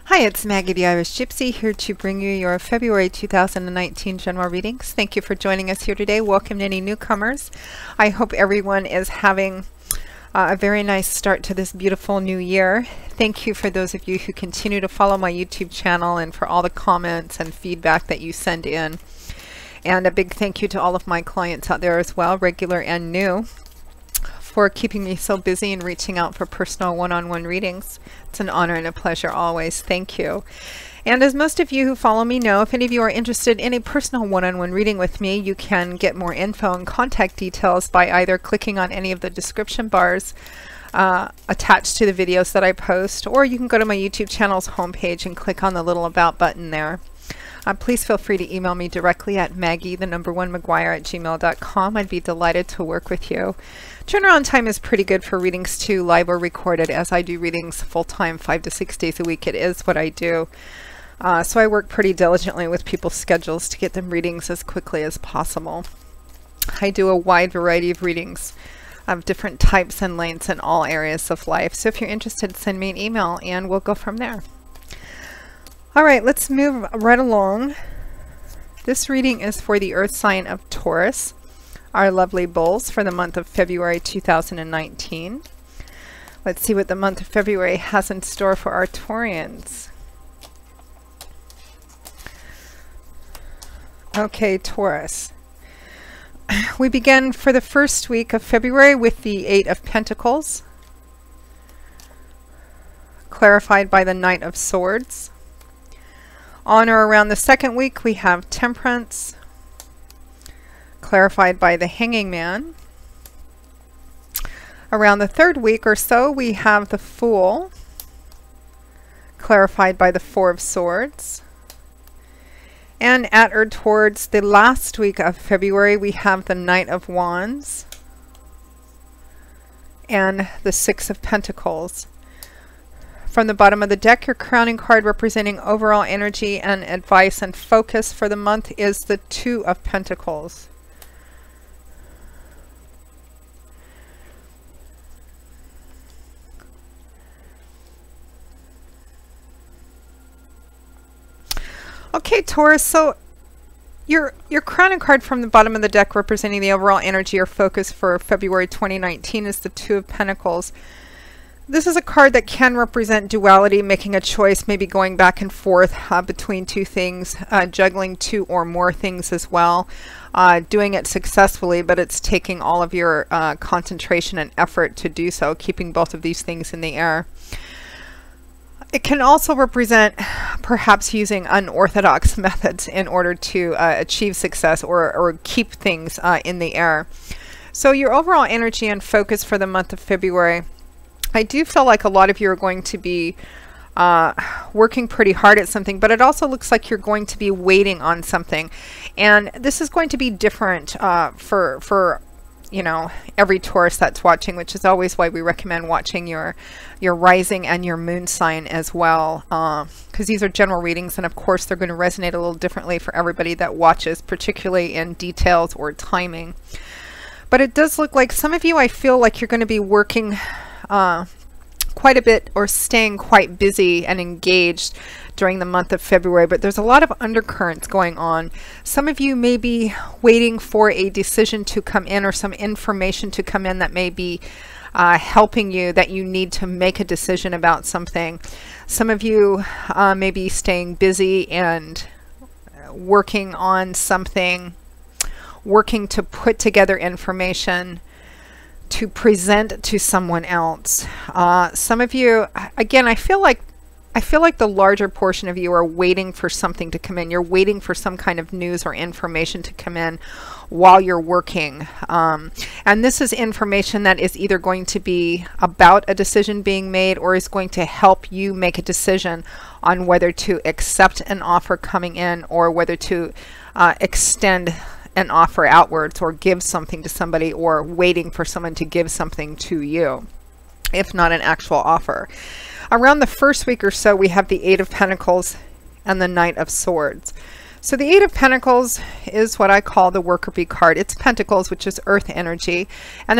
Hi, it's Maggie the Irish Gypsy here to bring you your February 2019 general readings. Thank you for joining us here today. Welcome to any newcomers. I hope everyone is having a very nice start to this beautiful new year. Thank you for those of you who continue to follow my YouTube channel and for all the comments and feedback that you send in. And a big thank you to all of my clients out there as well, regular and new, for keeping me so busy and reaching out for personal one-on-one readings. It's an honor and a pleasure always. Thank you. And as most of you who follow me know, if any of you are interested in a personal one-on-one reading with me, you can get more info and contact details by either clicking on any of the description bars attached to the videos that I post, or you can go to my YouTube channel's homepage and click on the little About button there. Please feel free to email me directly at maggie1maguire@gmail.com. I'd be delighted to work with you. Turnaround time is pretty good for readings too, live or recorded, as I do readings full-time 5 to 6 days a week. It is what I do. So I work pretty diligently with people's schedules to get them readings as quickly as possible. I do a wide variety of readings of different types and lengths in all areas of life. So if you're interested, send me an email and we'll go from there. All right, let's move right along. This reading is for the Earth sign of Taurus, our lovely bulls, for the month of February 2019. Let's see what the month of February has in store for our Taurians. Okay, Taurus. We begin for the first week of February with the 8 of Pentacles, clarified by the Knight of Swords. On or around the second week, we have Temperance, clarified by the Hanging Man. Around the third week or so, we have the Fool, clarified by the Four of Swords. And at or towards the last week of February, we have the Knight of Wands and the Six of Pentacles. From the bottom of the deck, your crowning card representing overall energy and advice and focus for the month is the Two of Pentacles. Okay, Taurus, so your crowning card from the bottom of the deck representing the overall energy or focus for February 2019 is the Two of Pentacles. This is a card that can represent duality, making a choice, maybe going back and forth between two things, juggling two or more things as well, doing it successfully, but it's taking all of your concentration and effort to do so, keeping both of these things in the air. It can also represent perhaps using unorthodox methods in order to achieve success or keep things in the air. So your overall energy and focus for the month of February, I do feel like a lot of you are going to be working pretty hard at something, but it also looks like you're going to be waiting on something. And this is going to be different for you know, every Taurus that's watching, which is always why we recommend watching your rising and your moon sign as well, because these are general readings, and of course they're going to resonate a little differently for everybody that watches, particularly in details or timing. But it does look like some of you, I feel like you're going to be working quite a bit or staying quite busy and engaged during the month of February, but there's a lot of undercurrents going on. Some of you may be waiting for a decision to come in or some information to come in that may be helping you, that you need to make a decision about something. Some of you may be staying busy and working on something, working to put together information to present to someone else. Some of you, again, I feel like the larger portion of you are waiting for something to come in. You're waiting for some kind of news or information to come in while you're working. And this is information that is either going to be about a decision being made or is going to help you make a decision on whether to accept an offer coming in or whether to extend an offer outwards or give something to somebody, or waiting for someone to give something to you, if not an actual offer. Around the first week or so, we have the 8 of Pentacles and the Knight of Swords. So the Eight of Pentacles is what I call the worker bee card. It's Pentacles, which is earth energy, and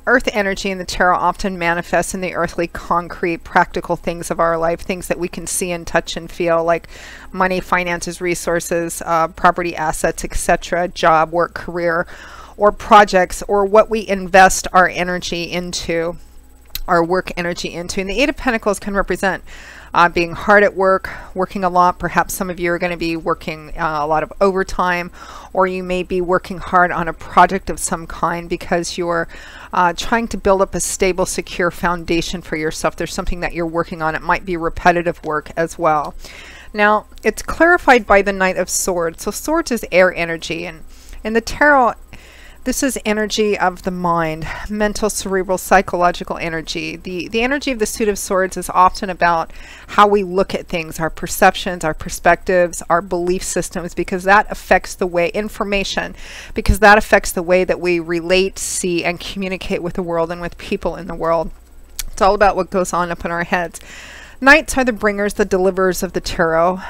earth energy in the tarot often manifests in the earthly, concrete, practical things of our life, things that we can see and touch and feel, like money, finances, resources, property, assets, etc., job, work, career, or projects, or what we invest our energy into, our work energy into. And the Eight of Pentacles can represent being hard at work, working a lot. Perhaps some of you are going to be working a lot of overtime, or you may be working hard on a project of some kind because you're trying to build up a stable, secure foundation for yourself. There's something that you're working on. It might be repetitive work as well. Now, it's clarified by the Knight of Swords. So Swords is air energy, and in the tarot, this is energy of the mind, mental, cerebral, psychological energy. The energy of the Suit of Swords is often about how we look at things, our perceptions, our perspectives, our belief systems, because that affects the way, information, because that affects the way that we relate, see, and communicate with the world and with people in the world. It's all about what goes on up in our heads. Knights are the bringers, the deliverers of the tarot.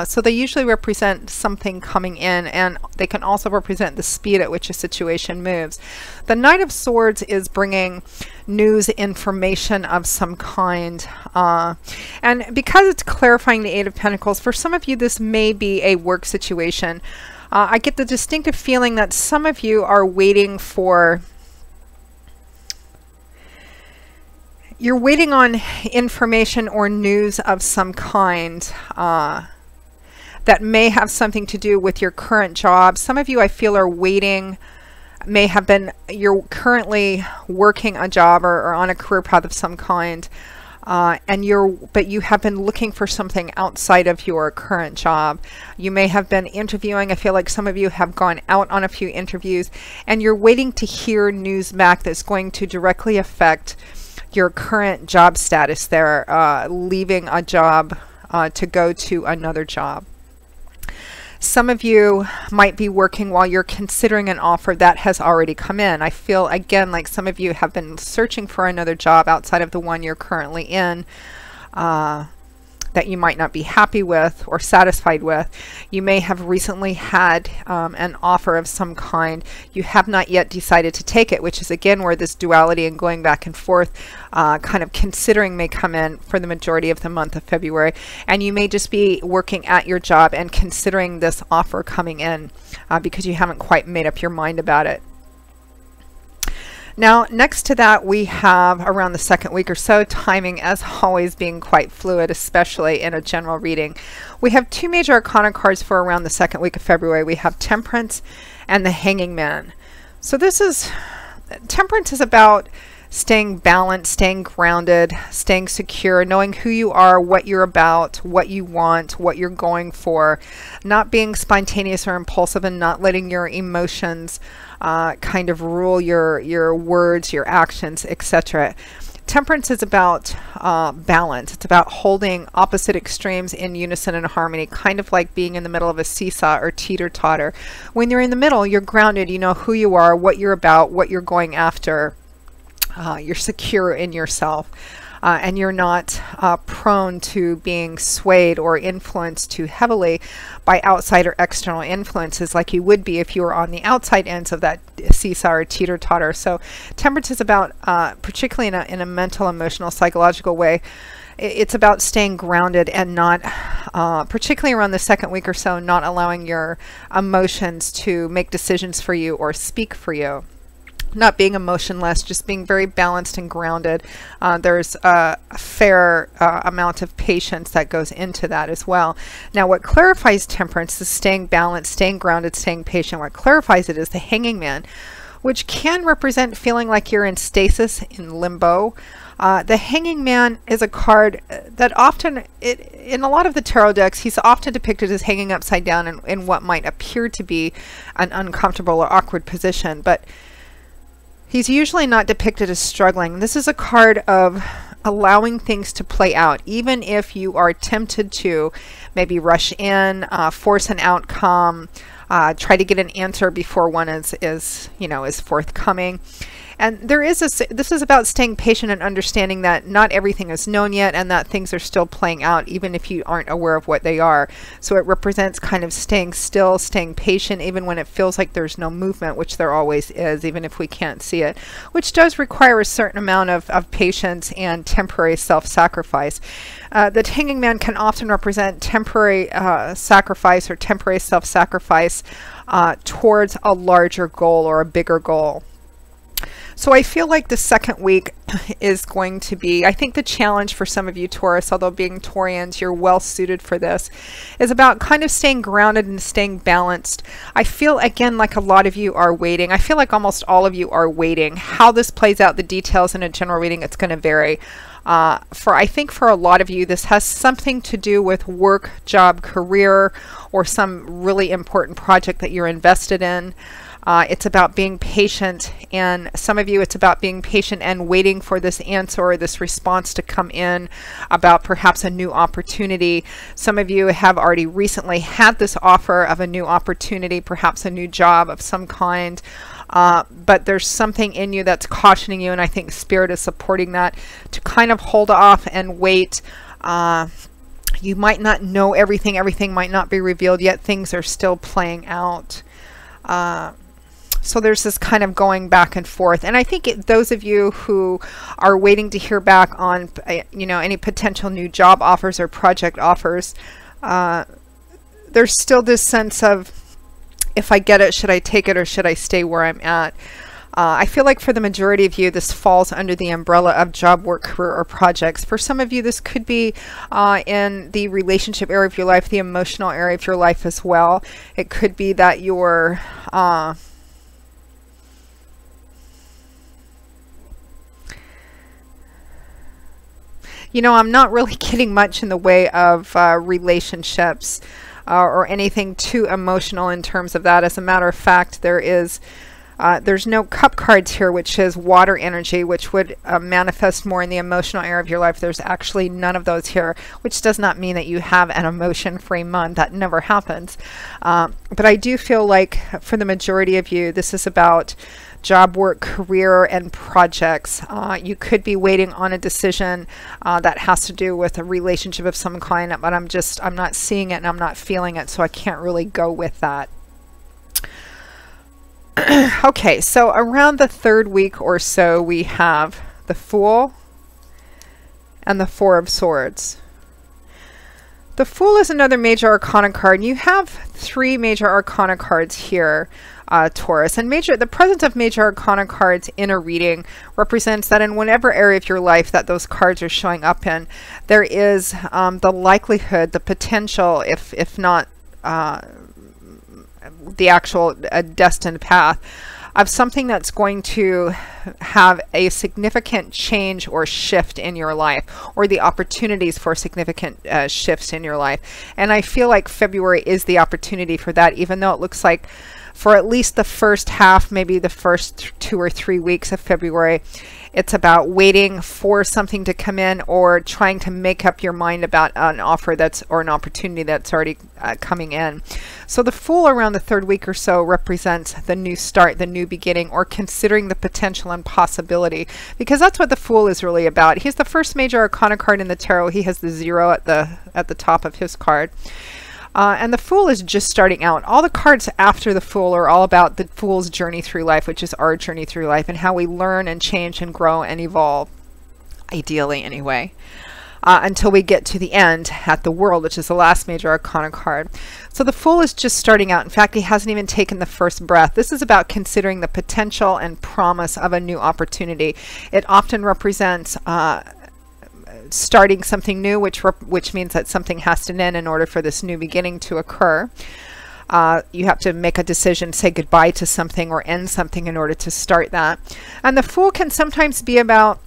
So they usually represent something coming in, and they can also represent the speed at which a situation moves. The Knight of Swords is bringing news, information of some kind. And because it's clarifying the Eight of Pentacles, for some of you this may be a work situation. I get the distinctive feeling that some of you are waiting for... You're waiting on information or news of some kind that may have something to do with your current job. Some of you, I feel, are waiting, you're currently working a job or on a career path of some kind, but you have been looking for something outside of your current job. You may have been interviewing. I feel like some of you have gone out on a few interviews, and you're waiting to hear news back that's going to directly affect your current job status there, leaving a job to go to another job. Some of you might be working while you're considering an offer that has already come in. I feel, again, like some of you have been searching for another job outside of the one you're currently in, that you might not be happy with or satisfied with. You may have recently had an offer of some kind. You have not yet decided to take it, which is again where this duality and going back and forth, kind of considering, may come in for the majority of the month of February. And you may just be working at your job and considering this offer coming in because you haven't quite made up your mind about it. Now, next to that, we have around the second week or so, timing as always being quite fluid, especially in a general reading. We have two major arcana cards for around the second week of February. We have Temperance and the Hanging Man. So Temperance is about staying balanced, staying grounded, staying secure, knowing who you are, what you're about, what you want, what you're going for, not being spontaneous or impulsive, and not letting your emotions kind of rule your words, your actions, etc. Temperance is about balance. It's about holding opposite extremes in unison and harmony, kind of like being in the middle of a seesaw or teeter-totter. When you're in the middle, you're grounded. You know who you are, what you're about, what you're going after. You're secure in yourself. And you're not prone to being swayed or influenced too heavily by outside or external influences like you would be if you were on the outside ends of that seesaw or teeter-totter. So temperance is about, particularly in a mental, emotional, psychological way, it's about staying grounded and not, particularly around the second week or so, not allowing your emotions to make decisions for you or speak for you. Not being emotionless, just being very balanced and grounded. There's a fair amount of patience that goes into that as well. Now, what clarifies temperance is staying balanced, staying grounded, staying patient. What clarifies it is the Hanging Man, which can represent feeling like you're in stasis, in limbo. The Hanging Man is a card that often, in a lot of the tarot decks, he's often depicted as hanging upside down in what might appear to be an uncomfortable or awkward position. But he's usually not depicted as struggling. This is a card of allowing things to play out, even if you are tempted to maybe rush in, force an outcome, try to get an answer before one is forthcoming. And there is this is about staying patient and understanding that not everything is known yet, and that things are still playing out even if you aren't aware of what they are. So it represents kind of staying still, staying patient, even when it feels like there's no movement, which there always is, even if we can't see it, which does require a certain amount of patience and temporary self-sacrifice. The Hanging Man can often represent temporary sacrifice or temporary self-sacrifice towards a larger goal or a bigger goal. So I feel like the second week is going to be, I think the challenge for some of you Taurus, although being Taurians, you're well suited for this, is about kind of staying grounded and staying balanced. I feel again like a lot of you are waiting. I feel like almost all of you are waiting. How this plays out, the details in a general reading, it's going to vary. I think for a lot of you, this has something to do with work, job, career, or some really important project that you're invested in. It's about being patient, and some of you it's about being patient and waiting for this answer or this response to come in about perhaps a new opportunity. Some of you have already recently had this offer of a new opportunity, perhaps a new job of some kind, but there's something in you that's cautioning you, and I think Spirit is supporting that, to kind of hold off and wait. You might not know everything. Everything might not be revealed yet. Things are still playing out. So there's this kind of going back and forth. And I think those of you who are waiting to hear back on, any potential new job offers or project offers, there's still this sense of, if I get it, should I take it or should I stay where I'm at? I feel like for the majority of you, this falls under the umbrella of job, work, career, or projects. For some of you, this could be in the relationship area of your life, the emotional area of your life as well. It could be that you're I'm not really getting much in the way of relationships or anything too emotional in terms of that. As a matter of fact, there's no cup cards here, which is water energy, which would manifest more in the emotional area of your life. There's actually none of those here, which does not mean that you have an emotion-free month. That never happens. But I do feel like for the majority of you, this is about job, work, career, and projects. You could be waiting on a decision that has to do with a relationship of some kind, but I'm not seeing it and I'm not feeling it, so I can't really go with that. Okay, so around the third week or so, we have the Fool and the Four of Swords. The Fool is another major arcana card, and you have three major arcana cards here, Taurus. And the presence of major arcana cards in a reading represents that in whatever area of your life that those cards are showing up in, there is the likelihood, the potential, if not the actual destined path, of something that's going to have a significant change or shift in your life, or the opportunities for significant shifts in your life. And I feel like February is the opportunity for that, even though it looks like for at least the first half, maybe the first 2 or 3 weeks of February, it's about waiting for something to come in or trying to make up your mind about an offer or an opportunity that's already coming in. So the Fool around the third week or so represents the new start, the new beginning, or considering the potential and possibility, because that's what the Fool is really about. He's the first major arcana card in the tarot. He has the 0 at the top of his card. And the Fool is just starting out. All the cards after the Fool are all about the Fool's journey through life, which is our journey through life, and how we learn and change and grow and evolve, ideally anyway, until we get to the end at the World, which is the last major arcana card. So the Fool is just starting out. In fact, he hasn't even taken the first breath. This is about considering the potential and promise of a new opportunity. It often represents starting something new, which means that something has to end in order for this new beginning to occur. You have to make a decision, say goodbye to something or end something in order to start that. And the Fool can sometimes be about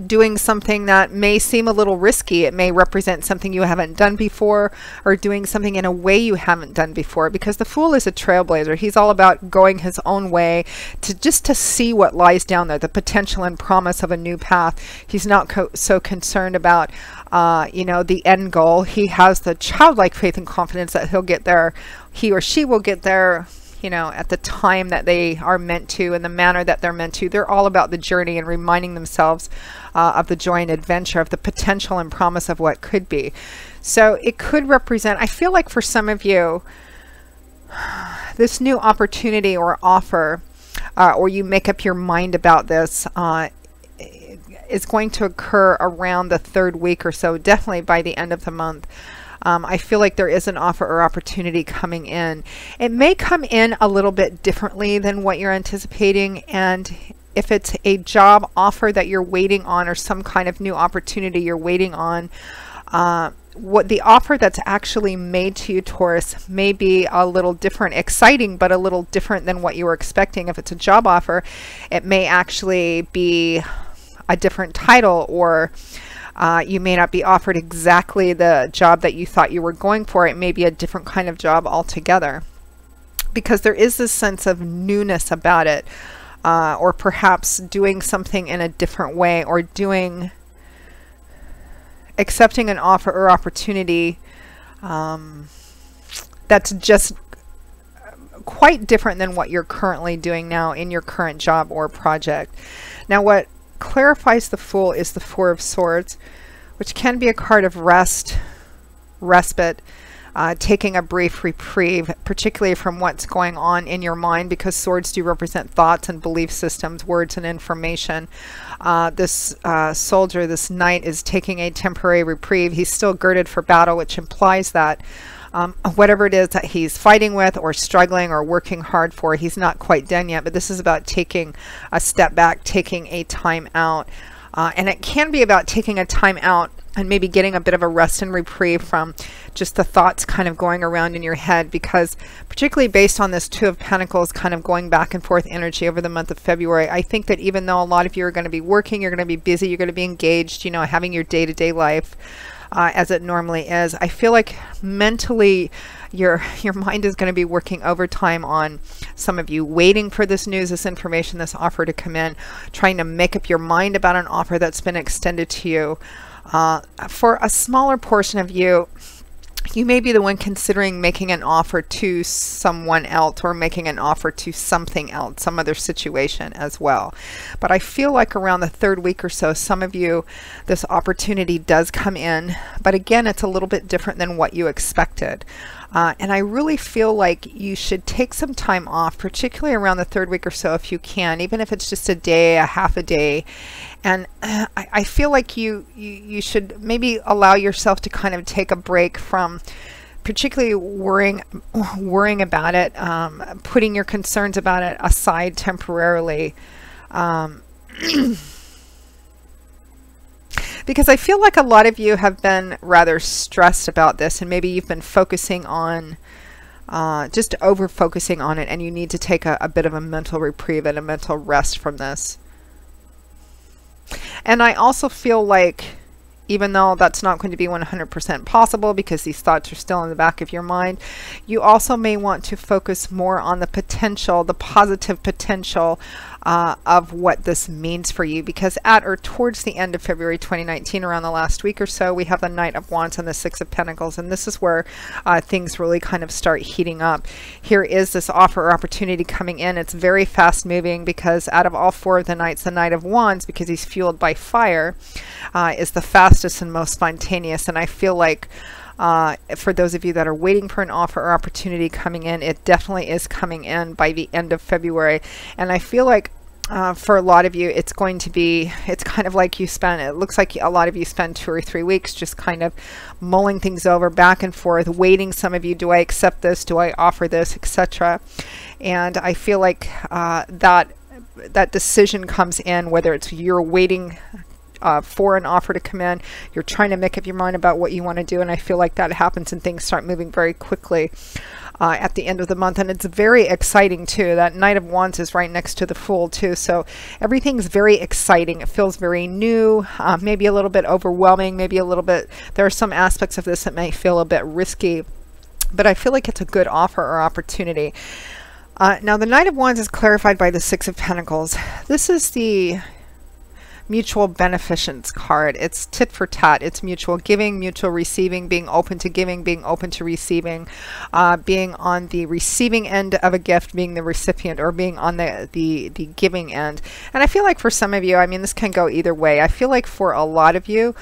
doing something that may seem a little risky. It may represent something you haven't done before, or doing something in a way you haven't done before, because the Fool is a trailblazer. He's all about going his own way, just to see what lies down there, the potential and promise of a new path. He's not so concerned about the end goal. He has the childlike faith and confidence that he'll get there. He or she will get there, you know, at the time that they are meant to, in the manner that they're meant to. They're all about the journey and reminding themselves of the joy and adventure, of the potential and promise of what could be. So it could represent, I feel like for some of you, this new opportunity or offer, or you make up your mind about this, is going to occur around the 3rd week or so, definitely by the end of the month. I feel like there is an offer or opportunity coming in. It may come in a little bit differently than what you're anticipating, and if it's a job offer that you're waiting on or some kind of new opportunity you're waiting on, what the offer that's actually made to you, Taurus, may be a little different, exciting, but a little different than what you were expecting. If it's a job offer, it may actually be a different title, or you may not be offered exactly the job that you thought you were going for. It may be a different kind of job altogether, because there is this sense of newness about it, or perhaps doing something in a different way, or accepting an offer or opportunity that's just quite different than what you're currently doing now in your current job or project. Now, what clarifies the Fool is the 4 of Swords, which can be a card of rest, respite, taking a brief reprieve, particularly from what's going on in your mind, because swords do represent thoughts and belief systems, words and information. This soldier, this knight, is taking a temporary reprieve. He's still girded for battle, which implies that whatever it is that he's fighting with or struggling or working hard for, he's not quite done yet. But this is about taking a step back, taking a time out. And it can be about taking a time out and maybe getting a bit of a rest and reprieve from just the thoughts kind of going around in your head, because particularly based on this 2 of Pentacles kind of going back and forth energy over the month of February, I think that even though a lot of you are going to be working, you're going to be busy, you're going to be engaged, you know, having your day-to-day life as it normally is, I feel like mentally your mind is going to be working overtime on some of you, waiting for this news, this information, this offer to come in, trying to make up your mind about an offer that's been extended to you. For a smaller portion of you, you may be the one considering making an offer to someone else, or making an offer to something else, some other situation as well. But I feel like around the 3rd week or so, some of you, this opportunity does come in. But again, it's a little bit different than what you expected. And I really feel like you should take some time off, particularly around the 3rd week or so if you can, even if it's just a day, a half a day. And I feel like you should maybe allow yourself to kind of take a break from particularly worrying about it, putting your concerns about it aside temporarily. Because I feel like a lot of you have been rather stressed about this, and maybe you've been focusing on, just over focusing on it, and you need to take a bit of a mental reprieve and a mental rest from this. And I also feel like, even though that's not going to be 100% possible because these thoughts are still in the back of your mind, you also may want to focus more on the potential, the positive potential of what this means for you, because at or towards the end of February 2019, around the last week or so, we have the Knight of Wands and the 6 of Pentacles, and this is where things really kind of start heating up. Here is this offer or opportunity coming in. It's very fast moving, because out of all 4 of the Knights, the Knight of Wands, because he's fueled by fire, is the fastest and most spontaneous. And I feel like for those of you that are waiting for an offer or opportunity coming in, it definitely is coming in by the end of February. And I feel like for a lot of you, it's going to be, it's kind of like it looks like a lot of you spend 2 or 3 weeks just kind of mulling things over back and forth, waiting. Some of you, do I accept this? Do I offer this? Etc. And I feel like that decision comes in, whether it's you're waiting for an offer to come in, you're trying to make up your mind about what you want to do, and I feel like that happens and things start moving very quickly at the end of the month. And it's very exciting too. That Knight of Wands is right next to the Fool too, so everything's very exciting. It feels very new, maybe a little bit overwhelming, maybe a little bit, there are some aspects of this that may feel a bit risky, but I feel like it's a good offer or opportunity. Now the Knight of Wands is clarified by the 6 of Pentacles. This is the mutual beneficence card. It's tit for tat. It's mutual giving, mutual receiving, being open to giving, being open to receiving, being on the receiving end of a gift, being the recipient, or being on the giving end. And I feel like for some of you, I mean, this can go either way. I feel like for a lot of you,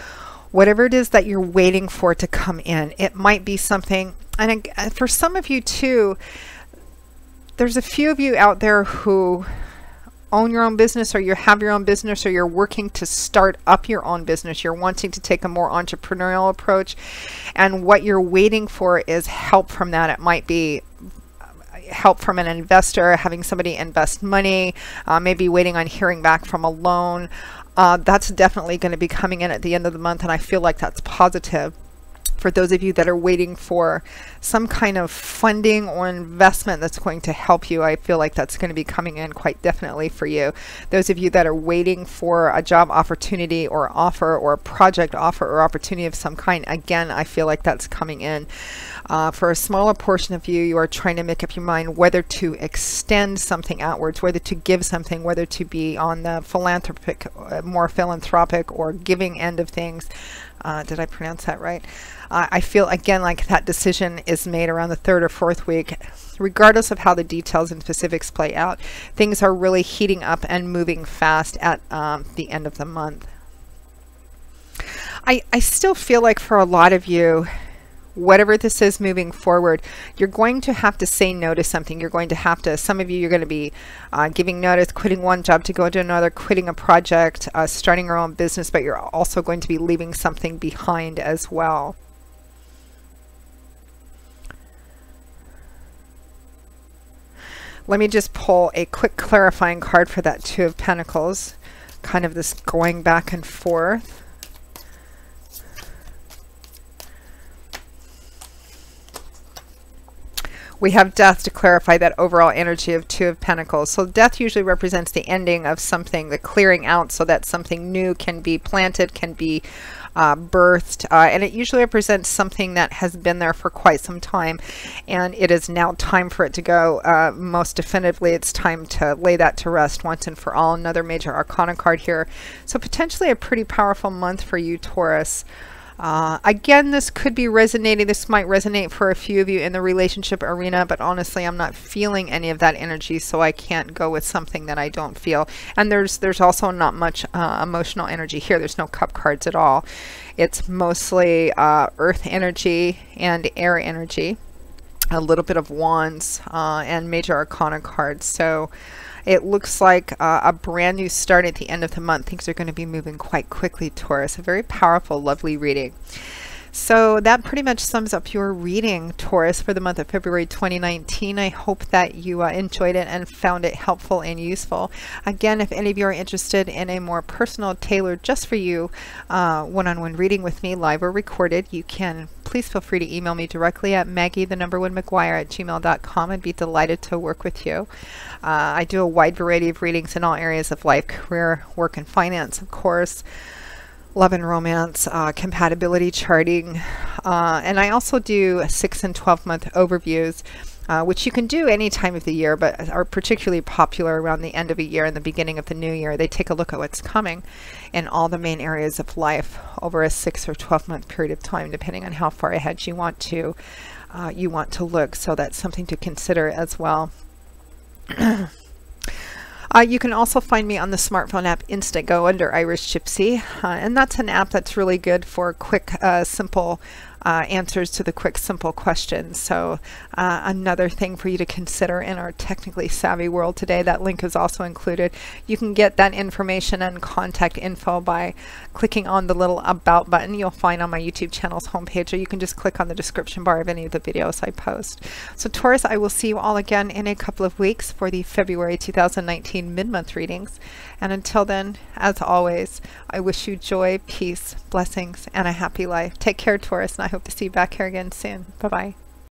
whatever it is that you're waiting for to come in, it might be something, and for some of you too, there's a few of you out there who own your own business, or you have your own business, or you're working to start up your own business. You're wanting to take a more entrepreneurial approach, and what you're waiting for is help from that. It might be help from an investor, having somebody invest money, maybe waiting on hearing back from a loan. That's definitely going to be coming in at the end of the month, and I feel like that's positive. For those of you that are waiting for some kind of funding or investment that's going to help you, I feel like that's going to be coming in quite definitely for you. Those of you that are waiting for a job opportunity or offer, or a project offer or opportunity of some kind, again, I feel like that's coming in. For a smaller portion of you, you are trying to make up your mind whether to extend something outwards, whether to give something, whether to be on the more philanthropic or giving end of things. Did I pronounce that right? I feel again like that decision is made around the 3rd or 4th week. Regardless of how the details and specifics play out, things are really heating up and moving fast at the end of the month. I still feel like for a lot of you, whatever this is moving forward, you're going to have to say no to something. You're going to have to, some of you, you're going to be giving notice, quitting one job to go to another, quitting a project, starting your own business, but you're also going to be leaving something behind as well. Let me just pull a quick clarifying card for that Two of Pentacles, kind of this going back and forth. We have Death to clarify that overall energy of Two of Pentacles. So Death usually represents the ending of something, the clearing out, so that something new can be planted, can be birthed, and it usually represents something that has been there for quite some time, and it is now time for it to go. Most definitively, it's time to lay that to rest once and for all. Another major arcana card here. So potentially a pretty powerful month for you, Taurus. Again, this could be resonating. This might resonate for a few of you in the relationship arena, but honestly, I'm not feeling any of that energy, so I can't go with something that I don't feel. And there's also not much emotional energy here. There's no cup cards at all. It's mostly earth energy and air energy, a little bit of wands, and major arcana cards. So it looks like a brand new start at the end of the month. Things are going to be moving quite quickly, Taurus. A very powerful, lovely reading. So that pretty much sums up your reading, Taurus, for the month of February 2019. I hope that you enjoyed it and found it helpful and useful. Again, if any of you are interested in a more personal, tailored, just for you, one-on-one reading with me, live or recorded, you can please feel free to email me directly at maggie1mcguire@gmail.com. I'd be delighted to work with you. I do a wide variety of readings in all areas of life, career, work, and finance, of course, love and romance, compatibility charting, and I also do 6 and 12-month overviews, which you can do any time of the year, but are particularly popular around the end of a year and the beginning of the new year. They take a look at what's coming in all the main areas of life over a 6 or 12-month period of time, depending on how far ahead you want to look. So that's something to consider as well. You can also find me on the smartphone app Instantgo under Irish Gypsy, and that's an app that's really good for quick, simple answers to the quick, simple questions. So another thing for you to consider in our technically savvy world today. That link is also included. You can get that information and contact info by clicking on the little About button you'll find on my YouTube channel's homepage, or you can just click on the description bar of any of the videos I post. So Taurus, I will see you all again in a couple of weeks for the February 2019 mid-month readings. And until then, as always, I wish you joy, peace, blessings, and a happy life. Take care, Taurus, and I hope to see you back here again soon. Bye-bye.